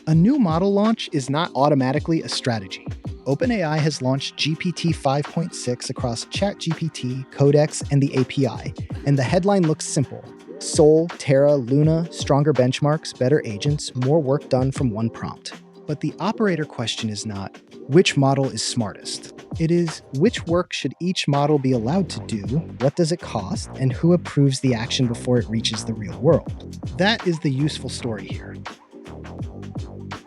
A new model launch is not automatically a strategy. OpenAI has launched GPT-5.6 across ChatGPT, Codex, and the API, and the headline looks simple. Sol, Terra, Luna, stronger benchmarks, better agents, more work done from one prompt. But the operator question is not, which model is smartest? It is, which work should each model be allowed to do, what does it cost, and who approves the action before it reaches the real world? That is the useful story here.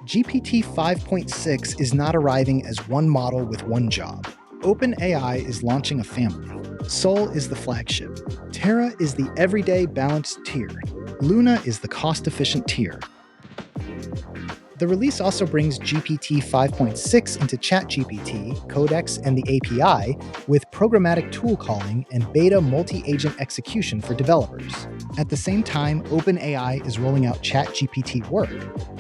GPT 5.6 is not arriving as one model with one job. OpenAI is launching a family. Sol is the flagship. Terra is the everyday balanced tier. Luna is the cost-efficient tier. The release also brings GPT 5.6 into ChatGPT, Codex, and the API with programmatic tool calling and beta multi-agent execution for developers. At the same time, OpenAI is rolling out ChatGPT Work,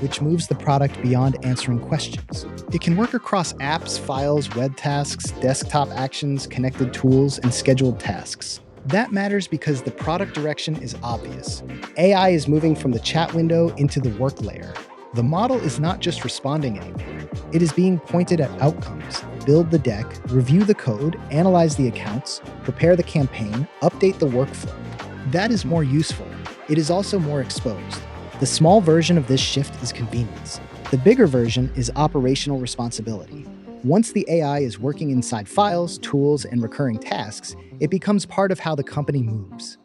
which moves the product beyond answering questions. It can work across apps, files, web tasks, desktop actions, connected tools, and scheduled tasks. That matters because the product direction is obvious. AI is moving from the chat window into the work layer. The model is not just responding anymore. It is being pointed at outcomes. Build the deck, review the code, analyze the accounts, prepare the campaign, update the workflow. That is more useful. It is also more exposed. The small version of this shift is convenience. The bigger version is operational responsibility. Once the AI is working inside files, tools, and recurring tasks, it becomes part of how the company moves.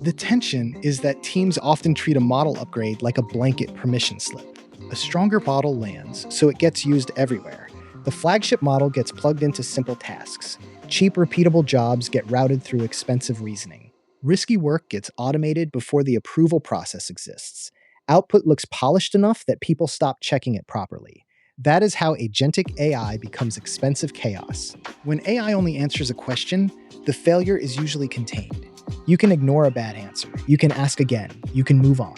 The tension is that teams often treat a model upgrade like a blanket permission slip. A stronger model lands, so it gets used everywhere. The flagship model gets plugged into simple tasks. Cheap, repeatable jobs get routed through expensive reasoning. Risky work gets automated before the approval process exists. Output looks polished enough that people stop checking it properly. That is how agentic AI becomes expensive chaos. When AI only answers a question, the failure is usually contained. You can ignore a bad answer. You can ask again. You can move on.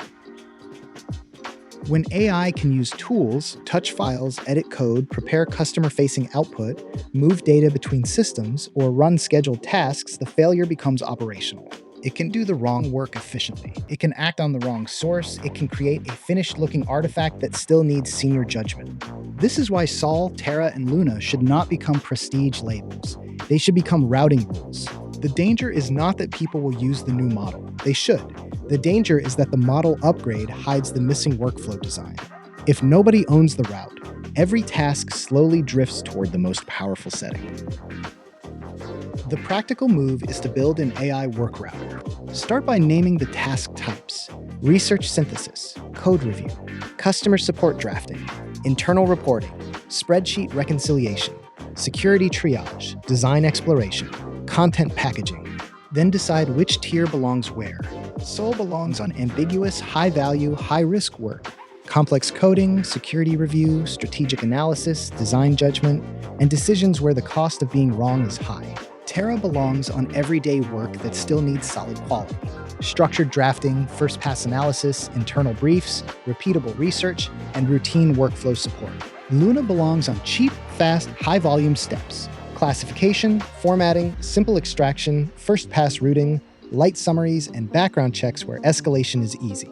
When AI can use tools, touch files, edit code, prepare customer-facing output, move data between systems, or run scheduled tasks, the failure becomes operational. It can do the wrong work efficiently. It can act on the wrong source. It can create a finished-looking artifact that still needs senior judgment. This is why Sol, Terra, and Luna should not become prestige labels. They should become routing rules. The danger is not that people will use the new model. They should. The danger is that the model upgrade hides the missing workflow design. If nobody owns the route, every task slowly drifts toward the most powerful setting. The practical move is to build an AI work router. Start by naming the task types: research synthesis, code review, customer support drafting, internal reporting, spreadsheet reconciliation, security triage, design exploration, content packaging. Then decide which tier belongs where. Sol belongs on ambiguous, high-value, high-risk work. Complex coding, security review, strategic analysis, design judgment, and decisions where the cost of being wrong is high. Terra belongs on everyday work that still needs solid quality. Structured drafting, first-pass analysis, internal briefs, repeatable research, and routine workflow support. Luna belongs on cheap, fast, high-volume steps. Classification, formatting, simple extraction, first-pass routing, light summaries, and background checks where escalation is easy.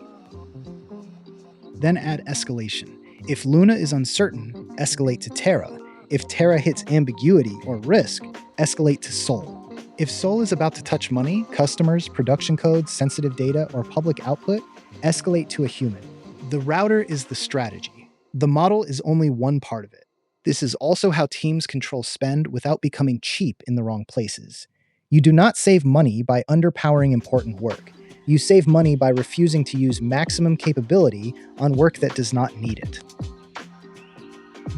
Then add escalation. If Luna is uncertain, escalate to Terra. If Terra hits ambiguity or risk, escalate to Sol. If Sol is about to touch money, customers, production codes, sensitive data, or public output, escalate to a human. The router is the strategy. The model is only one part of it. This is also how teams control spend without becoming cheap in the wrong places. You do not save money by underpowering important work. You save money by refusing to use maximum capability on work that does not need it.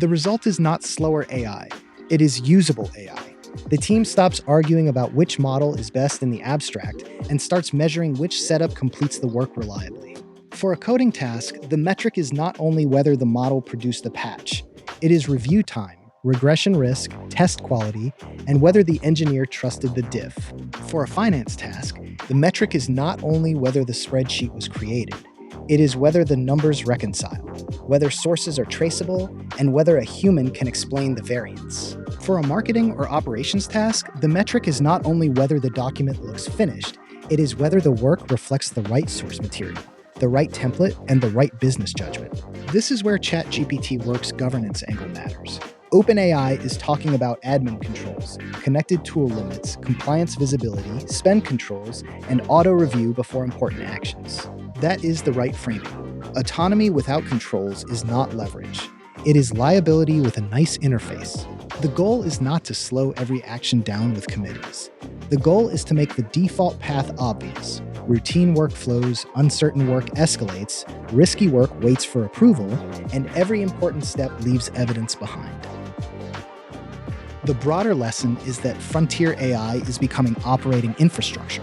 The result is not slower AI. It is usable AI. The team stops arguing about which model is best in the abstract and starts measuring which setup completes the work reliably. For a coding task, the metric is not only whether the model produced the patch. It is review time, regression risk, test quality, and whether the engineer trusted the diff. For a finance task, the metric is not only whether the spreadsheet was created. It is whether the numbers reconcile, whether sources are traceable, and whether a human can explain the variance. For a marketing or operations task, the metric is not only whether the document looks finished, it is whether the work reflects the right source material, the right template, and the right business judgment. This is where ChatGPT Work's governance angle matters. OpenAI is talking about admin controls, connected tool limits, compliance visibility, spend controls, and auto review before important actions. That is the right framing. Autonomy without controls is not leverage. It is liability with a nice interface. The goal is not to slow every action down with committees. The goal is to make the default path obvious. Routine work flows, uncertain work escalates, risky work waits for approval, and every important step leaves evidence behind. The broader lesson is that frontier AI is becoming operating infrastructure.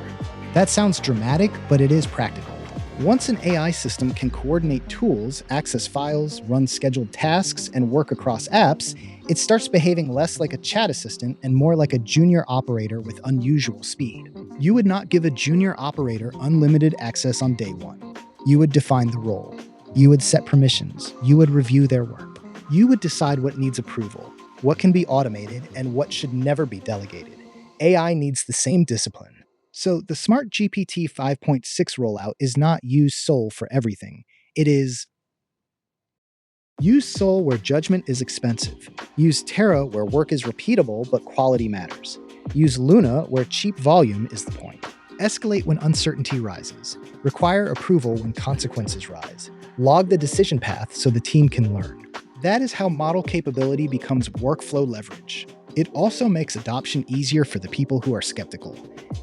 That sounds dramatic, but it is practical. Once an AI system can coordinate tools, access files, run scheduled tasks, and work across apps, it starts behaving less like a chat assistant and more like a junior operator with unusual speed. You would not give a junior operator unlimited access on day one. You would define the role. You would set permissions. You would review their work. You would decide what needs approval, what can be automated, and what should never be delegated. AI needs the same discipline. So the smart GPT 5.6 rollout is not use Soul for everything. It is use Soul where judgment is expensive. Use Terra where work is repeatable but quality matters. Use Luna where cheap volume is the point. Escalate when uncertainty rises. Require approval when consequences rise. Log the decision path so the team can learn. That is how model capability becomes workflow leverage. It also makes adoption easier for the people who are skeptical.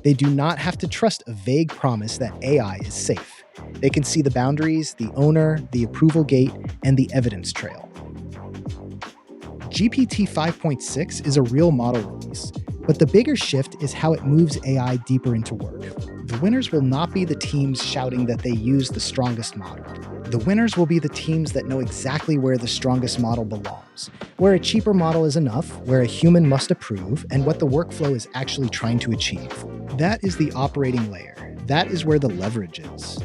They do not have to trust a vague promise that AI is safe. They can see the boundaries, the owner, the approval gate, and the evidence trail. GPT 5.6 is a real model release, but the bigger shift is how it moves AI deeper into work. The winners will not be the teams shouting that they use the strongest model. The winners will be the teams that know exactly where the strongest model belongs, where a cheaper model is enough, where a human must approve, and what the workflow is actually trying to achieve. That is the operating layer. That is where the leverage is.